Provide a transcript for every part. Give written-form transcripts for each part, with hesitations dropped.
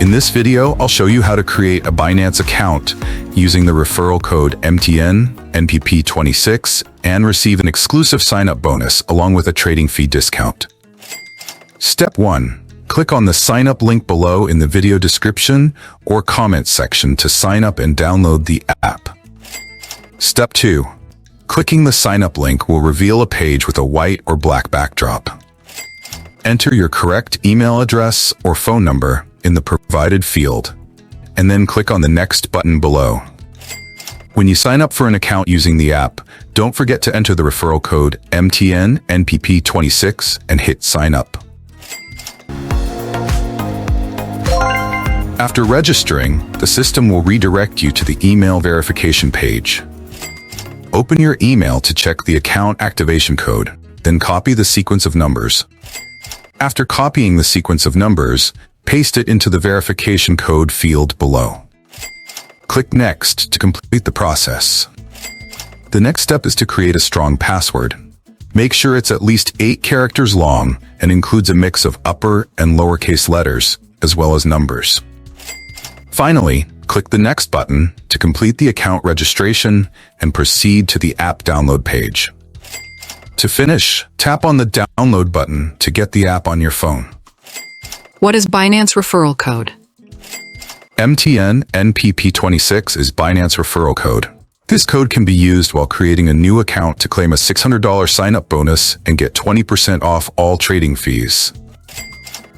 In this video, I'll show you how to create a Binance account using the referral code MTNNPP26 and receive an exclusive sign-up bonus along with a trading fee discount. Step 1. Click on the sign-up link below in the video description or comment section to sign up and download the app. Step 2. Clicking the sign-up link will reveal a page with a white or black backdrop. Enter your correct email address or phone number in the provided field, and then click on the next button below. When you sign up for an account using the app, don't forget to enter the referral code MTNNPP26 and hit sign up. After registering, the system will redirect you to the email verification page. Open your email to check the account activation code, then copy the sequence of numbers. After copying the sequence of numbers, paste it into the verification code field below. Click Next to complete the process. The next step is to create a strong password. Make sure it's at least 8 characters long and includes a mix of upper and lowercase letters, as well as numbers. Finally, click the Next button to complete the account registration and proceed to the app download page. To finish, tap on the download button to get the app on your phone. What is Binance Referral Code? MTNNPP26 is Binance Referral Code. This code can be used while creating a new account to claim a $600 sign-up bonus and get 20% off all trading fees.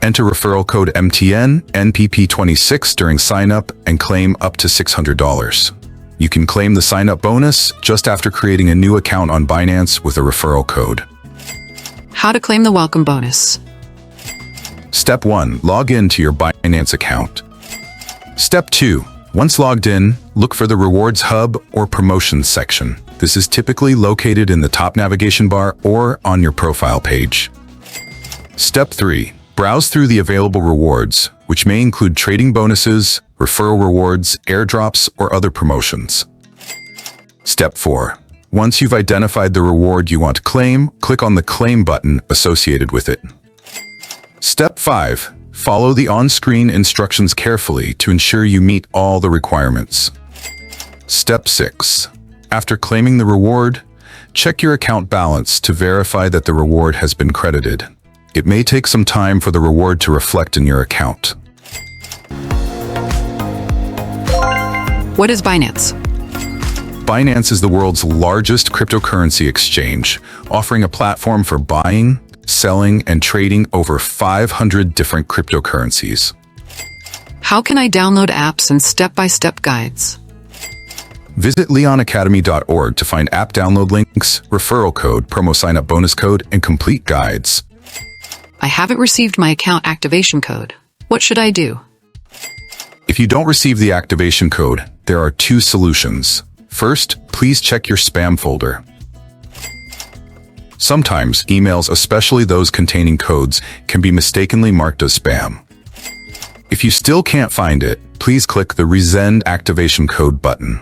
Enter referral code MTNNPP26 during sign-up and claim up to $600. You can claim the sign-up bonus just after creating a new account on Binance with a referral code. How to claim the welcome bonus? Step 1. Log in to your Binance account. Step 2. Once logged in, look for the Rewards Hub or Promotions section. This is typically located in the top navigation bar or on your profile page. Step 3. Browse through the available rewards, which may include trading bonuses, referral rewards, airdrops, or other promotions. Step 4. Once you've identified the reward you want to claim, click on the Claim button associated with it. Step 5. Follow the on-screen instructions carefully to ensure you meet all the requirements. Step 6. After claiming the reward, check your account balance to verify that the reward has been credited. It may take some time for the reward to reflect in your account. What is Binance? Binance is the world's largest cryptocurrency exchange, offering a platform for buying, selling, and trading over 500 different cryptocurrencies. How can I download apps and step-by-step guides? Visit leonacademy.org to find app download links, referral code, promo sign-up bonus code, and complete guides. I haven't received my account activation code. What should I do? If you don't receive the activation code, there are 2 solutions. First, please check your spam folder. Sometimes emails, especially those containing codes, can be mistakenly marked as spam. If you still can't find it, please click the Resend Activation Code button.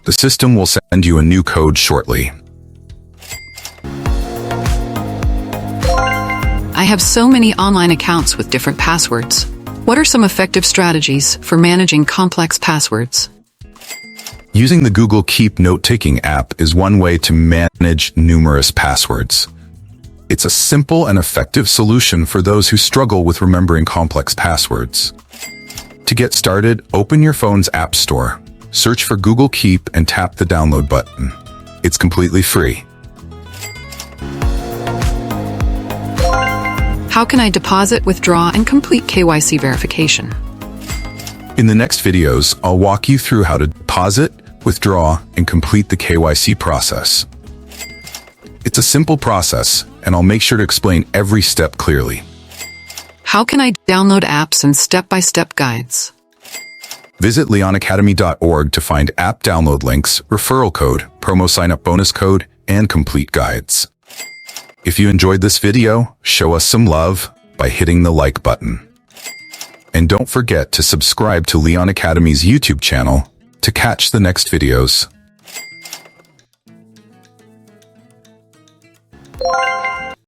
The system will send you a new code shortly. I have so many online accounts with different passwords. What are some effective strategies for managing complex passwords? Using the Google Keep note-taking app is one way to manage numerous passwords. It's a simple and effective solution for those who struggle with remembering complex passwords. To get started, open your phone's App Store, search for Google Keep, and tap the download button. It's completely free. How can I deposit, withdraw, and complete KYC verification? In the next videos, I'll walk you through how to deposit, withdraw, and complete the KYC process. It's a simple process, and I'll make sure to explain every step clearly. How can I download apps and step-by-step guides? Visit leonacademy.org to find app download links, referral code, promo sign-up bonus code, and complete guides. If you enjoyed this video, show us some love by hitting the like button. And don't forget to subscribe to Leon Academy's YouTube channel to catch the next videos.